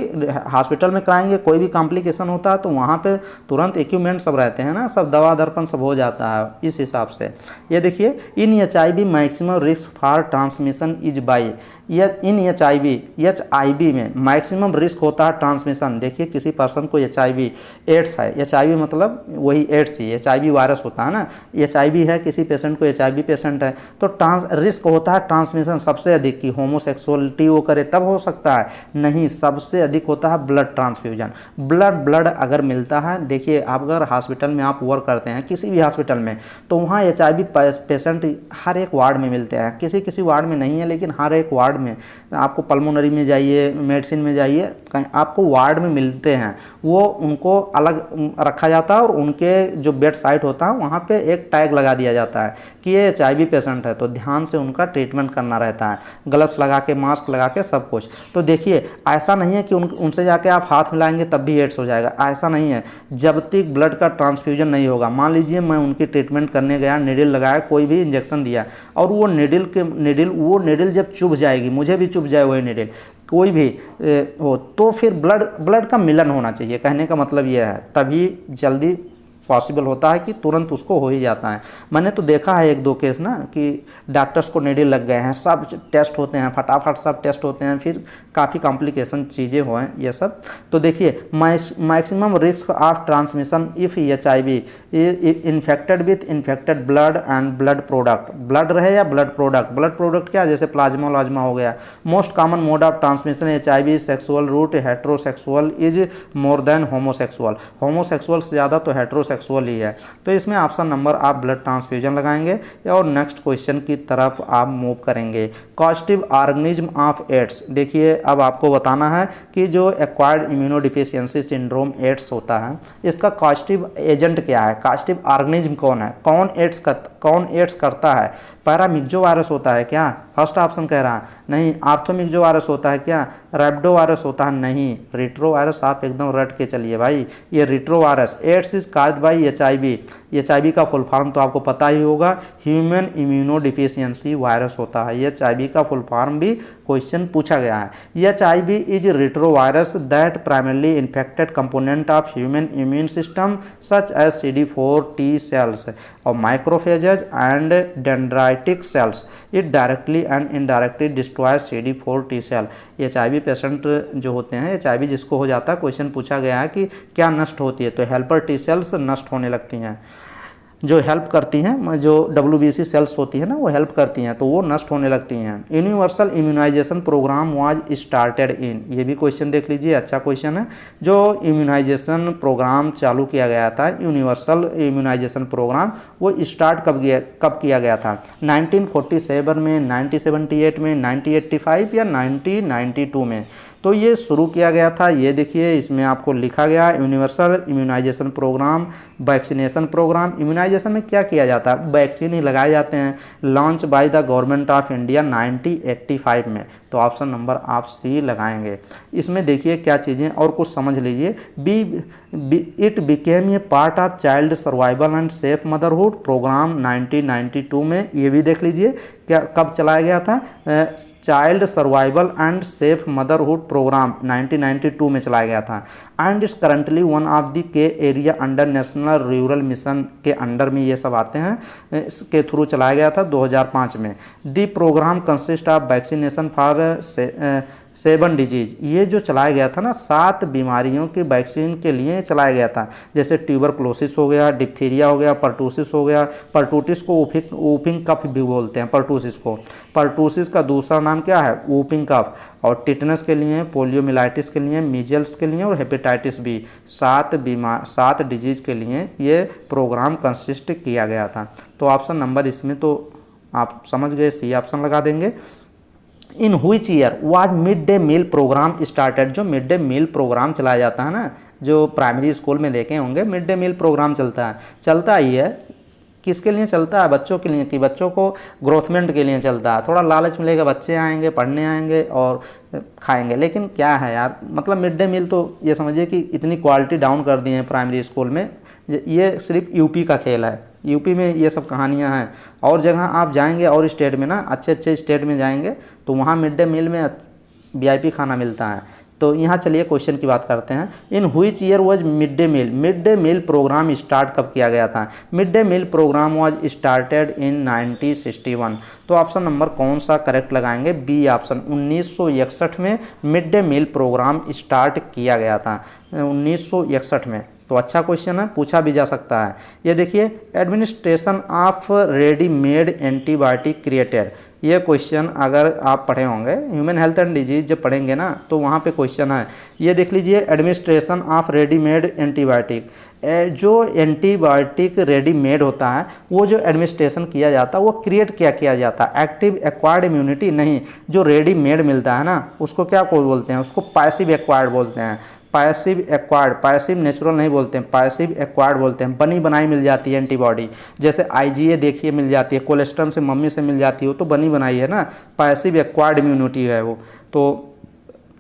हॉस्पिटल में कराएंगे कोई भी कॉम्प्लिकेशन होता है तो वहाँ पर तुरंत इक्विपमेंट सब रहते हैं ना, सब दवा दर्पण सब हो जाता है। इस हिसाब से ये देखिए, इन HIV maximum risk for transmission is by, in HIV में मैक्सिमम रिस्क होता है ट्रांसमिशन। देखिए किसी पर्सन को HIV एड्स है, HIV मतलब वही एड्स ही, HIV वायरस होता है ना, HIV है, किसी पेशेंट को HIV पेशेंट है, तो रिस्क होता है ट्रांसमिशन सबसे अधिक की होमोसेक्सुअलिटी वो करे तब हो सकता है, नहीं, सबसे अधिक होता है ब्लड ट्रांसफ्यूजन। ब्लड अगर मिलता है, देखिए आप अगर हॉस्पिटल में आप वर्क करते हैं किसी भी हॉस्पिटल में, तो वहाँ HIV पेशेंट हर एक वार्ड में मिलते हैं, किसी वार्ड में नहीं है लेकिन हर एक वार्ड में, आपको पल्मोनरी में जाइए, मेडिसिन में जाइए, कहीं आपको वार्ड में मिलते हैं। वो उनको अलग रखा जाता है और उनके जो बेड साइड होता है वहाँ पे एक टैग लगा दिया जाता है कि ये HIV पेशेंट है, तो ध्यान से उनका ट्रीटमेंट करना रहता है, ग्लव्स लगा के, मास्क लगा के, सब कुछ। तो देखिए ऐसा नहीं है कि उनसे जाके आप हाथ मिलाएंगे तब भी एड्स हो जाएगा, ऐसा नहीं है। जब तक ब्लड का ट्रांसफ्यूजन नहीं होगा, मान लीजिए मैं उनकी ट्रीटमेंट करने गया, निडिल लगाया, कोई भी इंजेक्शन दिया और वो निडिल जब चुभ जाएगी, मुझे भी चुभ जाए वही निडिल, कोई भी हो, तो फिर ब्लड का मिलन होना चाहिए। कहने का मतलब यह है, तभी जल्दी पॉसिबल होता है कि तुरंत उसको हो ही जाता है। मैंने तो देखा है 1-2 केस ना कि डॉक्टर्स को निडिल लग गए हैं, सब टेस्ट होते हैं, फटाफट सब टेस्ट होते हैं, फिर काफ़ी कॉम्प्लिकेशन चीज़ें हुए ये सब। तो देखिए maximum risk of transmission if HIV infected with infected blood and blood product, blood रहे या ब्लड प्रोडक्ट क्या, जैसे प्लाज्मा हो गया। Most common mode of transmission HIV sexual route heterosexual is more than homosexual से ज़्यादा तो हेट्रोसेक्सुअल ही है। तो इसमें ऑप्शन नंबर आप ब्लड ट्रांसफ्यूजन लगाएंगे और नेक्स्ट क्वेश्चन की तरफ आप मूव करेंगे। कॉजेटिव ऑर्गेनिज्म ऑफ एड्स, देखिए अब आपको बताना है कि जो एक्वायर्ड इम्यूनोडिफिशियंसी सिंड्रोम एड्स होता है, इसका कॉजेटिव एजेंट क्या है, कॉजेटिव ऑर्गेनिज्म कौन है, कौन एड्स करता है। पैरामिक्सो वायरस होता है क्या? फर्स्ट ऑप्शन कह रहा है नहीं। आर्थोमिक्सो वायरस होता है क्या? रैबिडो वायरस होता है नहीं। रिट्रो वायरस आप एकदम रट के चलिए भाई, ये retro virus. AIDS is caused by HIV, HIV का फुल फॉर्म तो आपको पता ही होगा, ह्यूमन इम्यूनो डिफिशियंसी वायरस होता है। HIV का फुल फॉर्म भी क्वेश्चन पूछा गया है। HIV is retrovirus that primarily infected component of human immune system such as CD4 T cells और microphages and dendritic cells. It directly and indirectly destroy CD4 T cell. HIV patient जो होते हैं, HIV जिसको हो जाता है, question पूछा गया है कि क्या नष्ट होती है, तो हेल्पर टी सेल्स नष्ट होने लगती हैं, जो हेल्प करती हैं, जो WBC सेल्स होती है ना, वो हेल्प करती हैं, तो वो नष्ट होने लगती हैं। Universal immunization programme was started in, ये भी क्वेश्चन देख लीजिए, अच्छा क्वेश्चन है। जो इम्यूनाइजेशन प्रोग्राम चालू किया गया था, यूनिवर्सल इम्यूनाइजेशन प्रोग्राम, वो स्टार्ट कब किया गया था? 1947 में, 1978 में, 1985 या 1992 में? तो ये शुरू किया गया था। ये देखिए इसमें आपको लिखा गया universal immunization programme, vaccination programme. Immunization में क्या किया जाता है? वैक्सीन ही लगाए जाते हैं। Launch by the government of India 1985 में, तो ऑप्शन नंबर आप सी लगाएंगे। इसमें देखिए क्या चीज़ें और कुछ समझ लीजिए। It became a part of child survival and safe motherhood programme 1992 में, ये भी देख लीजिए क्या कब चलाया गया था? Child survival and safe motherhood programme 1992 में चलाया गया था। And it's currently one of the key area under national rural mission के अंडर में ये सब आते हैं, इसके थ्रू चलाया गया था 2005 में। The programme consist of vaccination for 7 disease, ये जो चलाया गया था ना, 7 बीमारियों की वैक्सीन के लिए चलाया गया था, जैसे ट्यूबरक्लोसिस हो गया, डिप्थीरिया हो गया, परटूसिस हो गया। परटूटिस को वूपिंग कफ भी बोलते हैं, परटूसिस को। परटूसिस का दूसरा नाम क्या है? Whooping cough. और टिटनस के लिए, पोलियोमिलाइटिस के लिए, मीजल्स के लिए और हेपेटाइटिस बी, 7 डिजीज के लिए ये प्रोग्राम कंसिस्ट किया गया था। तो ऑप्शन नंबर इसमें तो आप समझ गए, सी ऑप्शन लगा देंगे। In which year was mid day meal programme started, जो मिड डे मील प्रोग्राम चलाया जाता है ना, जो प्राइमरी स्कूल में देखे होंगे, मिड डे मील प्रोग्राम चलता ही है। किसके लिए चलता है? बच्चों के लिए, कि बच्चों को ग्रोथमेंट के लिए चलता है। थोड़ा लालच मिलेगा, बच्चे आएंगे, पढ़ने आएंगे और खाएंगे। लेकिन क्या है यार, मतलब मिड डे मील तो ये समझिए कि इतनी क्वालिटी डाउन कर दी है प्राइमरी स्कूल में। ये सिर्फ यूपी का खेल है, यूपी में ये सब कहानियाँ हैं। और जगह आप जाएंगे और स्टेट में ना, अच्छे स्टेट में जाएंगे तो वहाँ मिड डे मील में VIP खाना मिलता है। तो यहाँ चलिए क्वेश्चन की बात करते हैं। In which year was mid day meal programme start कब किया गया था? Mid day meal programme was started in 1961। तो ऑप्शन नंबर कौन सा करेक्ट लगाएंगे? बी ऑप्शन, 1961 में mid day meal programme start किया गया था, 1961 में। तो अच्छा क्वेश्चन है, पूछा भी जा सकता है। ये देखिए, administration of readymade antibiotic created, ये क्वेश्चन अगर आप पढ़े होंगे, ह्यूमन हेल्थ एंड डिजीज जब पढ़ेंगे ना, तो वहाँ पे क्वेश्चन है। ये देख लीजिए, एडमिनिस्ट्रेशन ऑफ रेडीमेड एंटीबायोटिक, जो एंटीबायोटिक रेडीमेड होता है, वो जो एडमिनिस्ट्रेशन किया जाता है, वो क्रिएट क्या किया जाता है? एक्टिव एक्वायर्ड इम्यूनिटी नहीं, जो रेडीमेड मिलता है ना, उसको क्या बोलते हैं? उसको पैसिव एक्वायर्ड बोलते हैं। पैसिव एक्वायर्ड, पैसिव नेचुरल नहीं बोलते हैं, पैसिव एक्वायर्ड बोलते हैं। बनी बनाई मिल जाती है एंटीबॉडी, जैसे IgA देखिए मिल जाती है, कोलेस्ट्रम से मम्मी से मिल जाती है, वो तो बनी बनाई है ना, पैसिव एक्वायर्ड इम्यूनिटी है वो। तो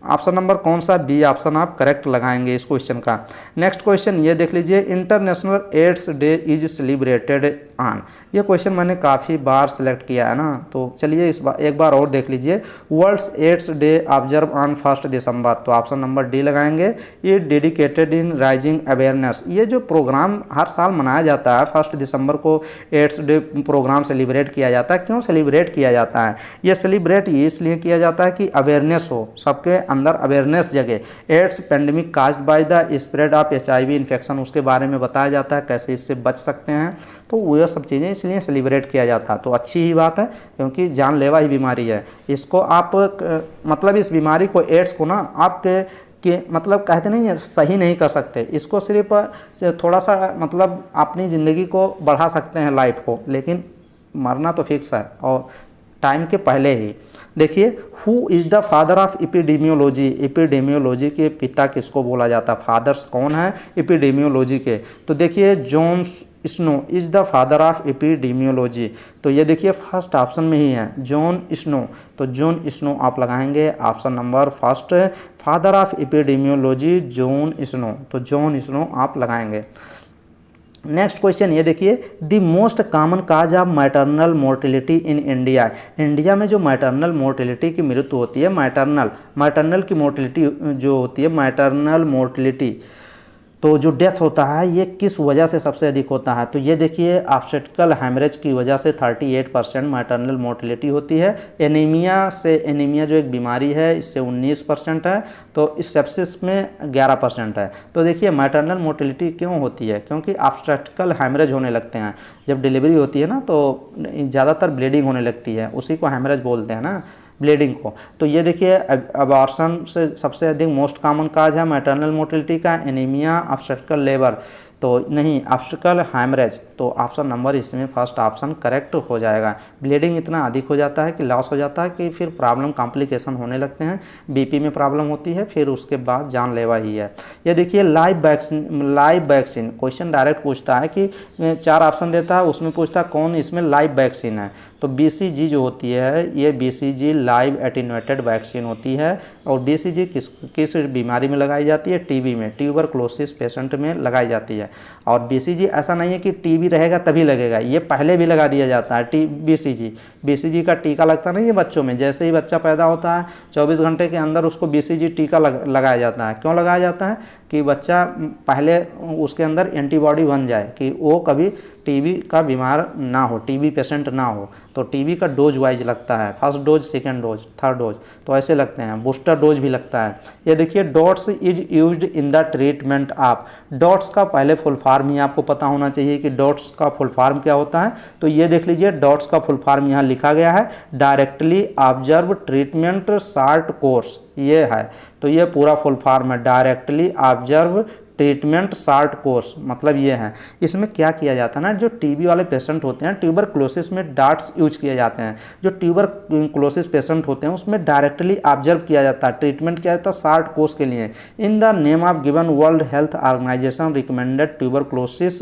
ऑप्शन नंबर कौन सा? बी ऑप्शन आप करेक्ट लगाएंगे इस क्वेश्चन का। नेक्स्ट क्वेश्चन ये देख लीजिए, international AIDS day is celebrated on, ये क्वेश्चन मैंने काफ़ी बार सेलेक्ट किया है ना, तो चलिए एक बार और देख लीजिए। World's AIDS day observe on 1 December, तो ऑप्शन नंबर डी लगाएंगे। ये डेडिकेटेड इन राइजिंग अवेयरनेस, ये जो प्रोग्राम हर साल मनाया जाता है 1 दिसंबर को, एड्स डे प्रोग्राम सेलिब्रेट किया जाता है। क्यों सेलिब्रेट किया जाता है? ये सेलिब्रेट इसलिए किया जाता है कि अवेयरनेस हो, सबके अंदर अवेयरनेस जगे। AIDS pandemic caused by the spread of HIV infection, उसके बारे में बताया जाता है, कैसे इससे बच सकते हैं। तो वो सब चीज़ें इसलिए सेलिब्रेट किया जाता है। तो अच्छी ही बात है, क्योंकि जानलेवा ही बीमारी है। इसको आप मतलब इस बीमारी को, एड्स को ना, आप कि मतलब कहते नहीं है, सही नहीं कर सकते इसको, सिर्फ थोड़ा सा मतलब अपनी ज़िंदगी को बढ़ा सकते हैं, लाइफ को, लेकिन मरना तो फिक्स है और टाइम के पहले ही। देखिए, who is the father of epidemiology, epidemiology के पिता किसको बोला जाता है? फादर्स कौन है एपिडेमियोलॉजी के? तो देखिए, Jon Snow is the father of epidemiology, तो ये देखिए फर्स्ट ऑप्शन में ही है, जॉन स्नो। तो जॉन स्नो आप लगाएंगे option number first, father of epidemiology Jon Snow, तो जॉन स्नो आप लगाएंगे। नेक्स्ट क्वेश्चन ये देखिए, the most common cause of maternal mortality in India. India में जो मैटरनल मोर्टिलिटी की मृत्यु होती है, मैटरनल की मोर्टिलिटी जो होती है, मैटरनल मोर्टिलिटी तो जो डेथ होता है ये किस वजह से सबसे अधिक होता है? तो ये देखिए, ऑब्स्टेट्रिकल हेमरेज की वजह से 38% मैटरनल मोर्टिलिटी होती है। एनीमिया जो एक बीमारी है इससे 19% है। तो इस सेप्सिस में 11% है। तो देखिए मैटरनल मोर्टिलिटी क्यों होती है? क्योंकि ऑब्स्टेट्रिकल हेमरेज होने लगते हैं जब डिलीवरी होती है ना, तो ज़्यादातर ब्लीडिंग होने लगती है, उसी को हेमरेज बोलते हैं ना, ब्लीडिंग को। तो ये देखिए, अबॉर्शन से सबसे अधिक मोस्ट कॉमन काज है मैटरनल मोर्टिलिटी का एनीमिया, ऑब्स्टेट्रिकल लेबर तो नहीं, ऑब्स्टेट्रिकल हैमरेज। तो ऑप्शन नंबर इसमें फर्स्ट ऑप्शन करेक्ट हो जाएगा। ब्लीडिंग इतना अधिक हो जाता है कि लॉस हो जाता है कि फिर प्रॉब्लम कॉम्प्लिकेशन होने लगते हैं, बीपी में प्रॉब्लम होती है, फिर उसके बाद जानलेवा ही है। ये देखिए लाइव वैक्सीन क्वेश्चन डायरेक्ट पूछता है कि 4 ऑप्शन देता है, उसमें पूछता है कौन इसमें लाइव वैक्सीन है। तो BCG जो होती है ये BCG लाइव एटीन्यूएटेड वैक्सीन होती है। और BCG किस बीमारी में लगाई जाती है? टीबी में, ट्यूबरक्लोसिस पेशेंट में लगाई जाती है। और BCG ऐसा नहीं है कि टीबी रहेगा तभी लगेगा, ये पहले भी लगा दिया जाता है। BCG का टीका लगता नहीं है बच्चों में, जैसे ही बच्चा पैदा होता है 24 घंटे के अंदर उसको BCG टीका लगाया जाता है। क्यों लगाया जाता है? कि बच्चा पहले उसके अंदर एंटीबॉडी बन जाए कि वो कभी टीबी का बीमार ना हो, टीबी पेशेंट ना हो। तो टीबी का डोज वाइज लगता है, first dose, second dose, third dose, तो ऐसे लगते हैं। बूस्टर डोज भी लगता है। ये देखिए, dots is used in the treatment of. Dots का पहले फुल फॉर्म ही आपको पता होना चाहिए कि डॉट्स का फुल फॉर्म क्या होता है। तो ये देख लीजिए, डॉट्स का फुल फॉर्म यहाँ लिखा गया है, directly observe treatment short course, ये है। तो ये पूरा फुल फॉर्म है, directly observe treatment short course, मतलब ये है। इसमें क्या किया जाता है ना, जो टीबी वाले पेशेंट होते हैं, ट्यूबरक्लोसिस में डार्ट्स यूज किए जाते हैं। जो ट्यूबरक्लोसिस पेशेंट होते हैं उसमें डायरेक्टली ऑब्जर्व किया जाता है, ट्रीटमेंट किया जाता है शॉर्ट कोर्स के लिए। In the name of given World Health Organization recommended tuberculosis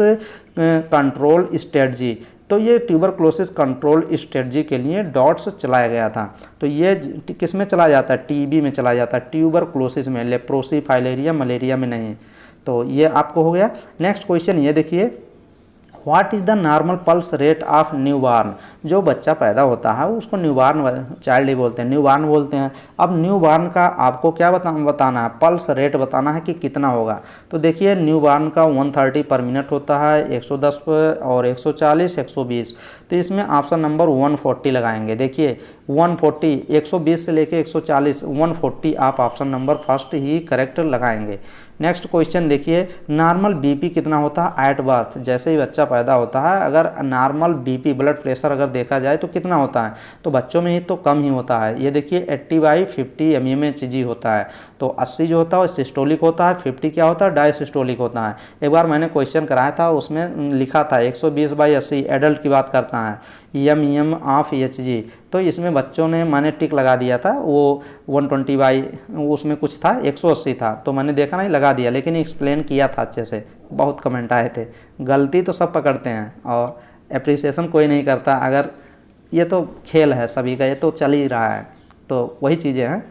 control strategy. तो ये ट्यूबरक्लोसिस कंट्रोल स्ट्रेटजी के लिए डॉट्स चलाया गया था। तो ये किस में चला जाता है? टीबी में चला जाता है, ट्यूबरक्लोसिस में, लेप्रोसी, फाइलेरिया, मलेरिया में नहीं। तो ये आपको हो गया। नेक्स्ट क्वेश्चन ये देखिए, what is the normal pulse rate of newborn. जो बच्चा पैदा होता है उसको न्यूबॉर्न चाइल्ड ही बोलते हैं, न्यूबॉर्न बोलते हैं। अब न्यूबॉर्न का आपको क्या बताना है? पल्स रेट बताना है कि कितना होगा। तो देखिए, न्यूबॉर्न का 130 पर मिनट होता है, 110 और 140, 120। तो इसमें ऑप्शन नंबर 140 लगाएंगे। देखिए 140, 120 से लेके 140, 140 आप ऑप्शन नंबर फर्स्ट ही करेक्ट लगाएंगे। नेक्स्ट क्वेश्चन देखिए, नॉर्मल बीपी कितना होता है एट बर्थ? जैसे ही बच्चा पैदा होता है अगर नॉर्मल बीपी ब्लड प्रेशर अगर देखा जाए तो कितना होता है? तो बच्चों में ही तो कम ही होता है। ये देखिए 80/50 mmHg होता है। तो 80 जो होता है वो सिस्टोलिक होता है, 50 क्या होता है? डायसिस्टोलिक होता है। एक बार मैंने क्वेश्चन कराया था, उसमें लिखा था 120/80 एडल्ट की बात करता है, एम ऑफ Hg। तो इसमें बच्चों ने मैंने टिक लगा दिया था, वो 120 उसमें कुछ था, 180 था, तो मैंने देखा नहीं लगा दिया, लेकिन एक्सप्लेन किया था अच्छे से। बहुत कमेंट आए थे। गलती तो सब पकड़ते हैं और एप्रिसिएशन कोई नहीं करता। अगर ये तो खेल है सभी का, ये तो चल ही रहा है, तो वही चीज़ें हैं।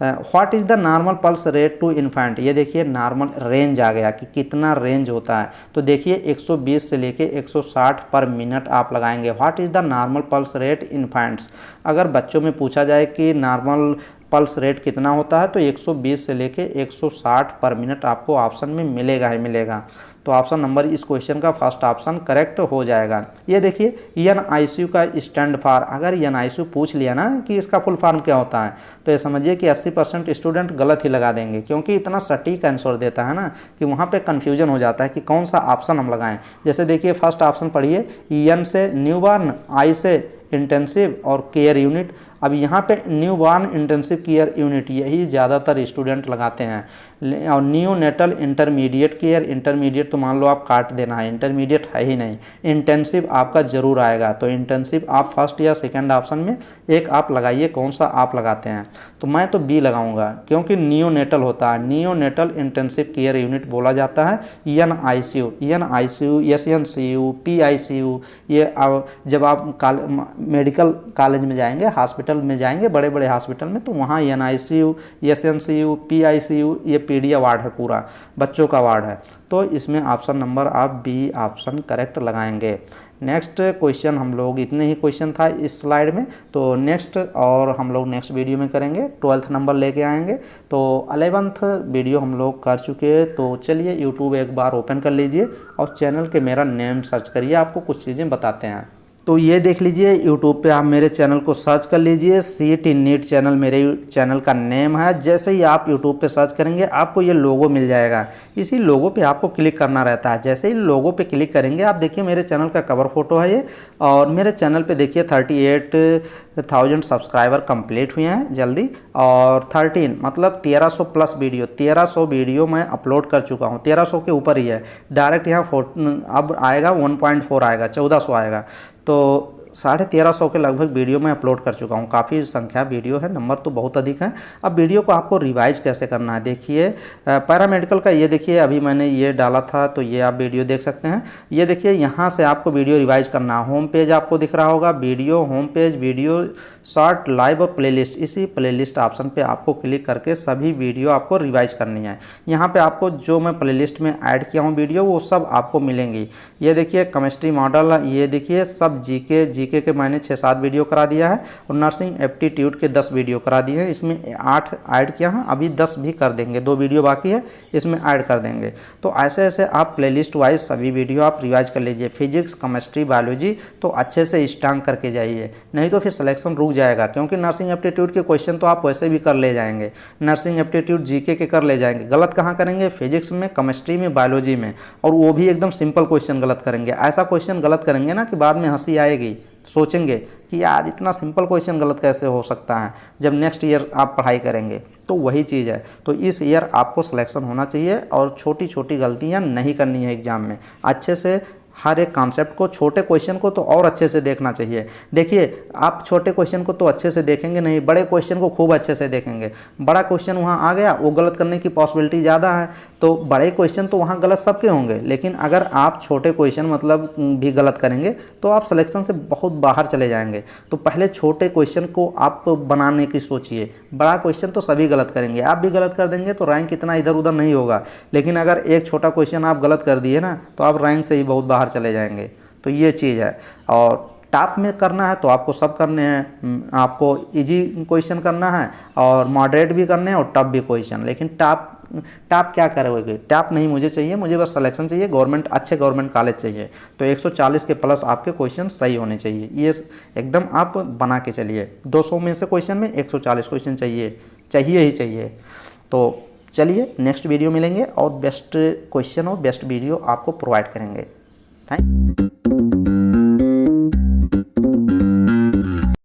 What is the normal pulse rate to infant? ये देखिए नॉर्मल रेंज आ गया कि कितना रेंज होता है। तो देखिए 120 से लेके 160 पर मिनट आप लगाएंगे। What is the normal pulse rate infants? अगर बच्चों में पूछा जाए कि नॉर्मल पल्स रेट कितना होता है तो 120 से लेके 160 पर मिनट आपको ऑप्शन में मिलेगा ही मिलेगा। तो ऑप्शन नंबर इस क्वेश्चन का फर्स्ट ऑप्शन करेक्ट हो जाएगा। ये देखिए NICU का स्टैंड फॉर, अगर NICU पूछ लिया ना कि इसका फुल फॉर्म क्या होता है तो ये समझिए कि 80% स्टूडेंट गलत ही लगा देंगे, क्योंकि इतना सटीक आंसर देता है ना कि वहाँ पे कन्फ्यूजन हो जाता है कि कौन सा ऑप्शन हम लगाएं। जैसे देखिए फर्स्ट ऑप्शन पढ़िए, N से न्यूबॉर्न, I से इंटेंसिव और केयर यूनिट। अब यहाँ पे न्यूबॉर्न इंटेंसिव केयर यूनिट यही ज़्यादातर स्टूडेंट लगाते हैं। और नियोनेटल इंटरमीडिएट केयर, इंटरमीडिएट तो मान लो आप काट देना है, इंटरमीडिएट है ही नहीं। इंटेंसिव आपका जरूर आएगा, तो इंटेंसिव आप फर्स्ट या सेकंड ऑप्शन में एक आप लगाइए, कौन सा आप लगाते हैं। तो मैं तो बी लगाऊंगा, क्योंकि नियोनेटल होता है, नियोनेटल इंटेंसिव केयर यूनिट बोला जाता है। NICU, SNCU, PICU, ये जब आप मेडिकल कॉलेज में जाएंगे, हॉस्पिटल हॉस्पिटल में जाएंगे, बड़े बड़े हॉस्पिटल में, तो वहाँ NICU, SNCU, PICU, ये PD वार्ड है, पूरा बच्चों का वार्ड है। तो इसमें ऑप्शन नंबर आप B ऑप्शन करेक्ट लगाएंगे। नेक्स्ट क्वेश्चन हम लोग, इतने ही क्वेश्चन था इस स्लाइड में, तो नेक्स्ट और हम लोग नेक्स्ट वीडियो में करेंगे, 12th नंबर लेके आएंगे। तो 11th वीडियो हम लोग कर चुके हैं। तो चलिए यूट्यूब एक बार ओपन कर लीजिए और चैनल के मेरा नेम सर्च करिए, आपको कुछ चीज़ें बताते हैं। तो ये देख लीजिए यूट्यूब पे आप मेरे चैनल को सर्च कर लीजिए, CET NEET चैनल मेरे चैनल का नेम है। जैसे ही आप यूट्यूब पे सर्च करेंगे आपको ये लोगो मिल जाएगा, इसी लोगो पे आपको क्लिक करना रहता है। जैसे ही लोगो पे क्लिक करेंगे आप देखिए मेरे चैनल का कवर फोटो है ये, और मेरे चैनल पे देखिए 38,000 सब्सक्राइबर कंप्लीट हुए हैं जल्दी, और 13 मतलब 1300 प्लस वीडियो, 1300 वीडियो मैं अपलोड कर चुका हूँ, 1300 के ऊपर ही है। डायरेक्ट यहाँ अब आएगा 1.4 आएगा, 1400 आएगा, तो 1350 के लगभग वीडियो मैं अपलोड कर चुका हूँ। काफ़ी संख्या वीडियो है, नंबर तो बहुत अधिक है। अब वीडियो को आपको रिवाइज कैसे करना है, देखिए पैरामेडिकल का ये देखिए अभी मैंने ये डाला था, तो ये आप वीडियो देख सकते हैं। ये देखिए यहाँ से आपको वीडियो रिवाइज करना है। होम पेज आपको दिख रहा होगा, video, home page, video, short, live और प्लेलिस्ट। इसी प्लेलिस्ट ऑप्शन पे आपको क्लिक करके सभी वीडियो आपको रिवाइज करनी है। यहाँ पे आपको जो मैं प्लेलिस्ट में ऐड किया हूँ वीडियो, वो सब आपको मिलेंगी। ये देखिए केमिस्ट्री मॉडल, ये देखिए सब जीके के मैंने 6-7 वीडियो करा दिया है, और नर्सिंग एप्टीट्यूड के 10 वीडियो करा दिए हैं। इसमें 8 ऐड किया है, अभी 10 भी कर देंगे, 2 वीडियो बाकी है, इसमें ऐड कर देंगे। तो ऐसे ऐसे आप प्लेलिस्ट वाइज सभी वीडियो आप रिवाइज कर लीजिए। फिजिक्स, केमिस्ट्री, बायोलॉजी तो अच्छे से स्टांग करके जाइए, नहीं तो फिर सिलेक्शन रुक जाएगा, क्योंकि नर्सिंग एप्टीट्यूड के क्वेश्चन तो आप वैसे भी कर ले जाएंगे, नर्सिंग एप्टीट्यूड जीके के कर ले जाएंगे। गलत कहाँ करेंगे, फिजिक्स में, केमिस्ट्री में, बायोलॉजी में, और वो भी एकदम सिंपल क्वेश्चन गलत करेंगे। ऐसा क्वेश्चन गलत करेंगे ना कि बाद में हंसी आएगी, सोचेंगे कि यार इतना सिंपल क्वेश्चन गलत कैसे हो सकता है, जब नेक्स्ट ईयर आप पढ़ाई करेंगे। तो वही चीज़ है, तो इस ईयर आपको सिलेक्शन होना चाहिए, और छोटी छोटी गलतियां नहीं करनी है एग्जाम में। अच्छे से हर एक कॉन्सेप्ट को, छोटे क्वेश्चन को तो और अच्छे से देखना चाहिए। देखिए आप छोटे क्वेश्चन को तो अच्छे से देखेंगे नहीं, बड़े क्वेश्चन को खूब अच्छे से देखेंगे। बड़ा क्वेश्चन वहाँ आ गया, वो गलत करने की पॉसिबिलिटी ज़्यादा है, तो बड़े क्वेश्चन तो वहाँ गलत सबके होंगे, लेकिन अगर आप छोटे क्वेश्चन मतलब भी गलत करेंगे तो आप सिलेक्शन से बहुत बाहर चले जाएंगे। तो पहले छोटे क्वेश्चन को आप बनाने की सोचिए, बड़ा क्वेश्चन तो सभी गलत करेंगे, आप भी गलत कर देंगे तो रैंक इतना इधर उधर नहीं होगा। लेकिन अगर एक छोटा क्वेश्चन आप गलत कर दिए ना, तो आप रैंक से ही बहुत बाहर चले जाएंगे। तो ये चीज़ है। और टॉप में करना है तो आपको सब करने हैं, आपको इजी क्वेश्चन करना है, और मॉडरेट भी करने हैं, और टफ भी क्वेश्चन। लेकिन टॉप क्या करोगे, टॉप नहीं मुझे चाहिए, मुझे बस सिलेक्शन चाहिए, गवर्नमेंट, अच्छे गवर्नमेंट कॉलेज चाहिए। तो 140 के प्लस आपके क्वेश्चन सही होने चाहिए, ये एकदम आप बना के चलिए। 200 में से क्वेश्चन में 140 क्वेश्चन चाहिए ही चाहिए। तो चलिए नेक्स्ट वीडियो मिलेंगे, और बेस्ट क्वेश्चन और बेस्ट वीडियो आपको प्रोवाइड करेंगे। Thank you.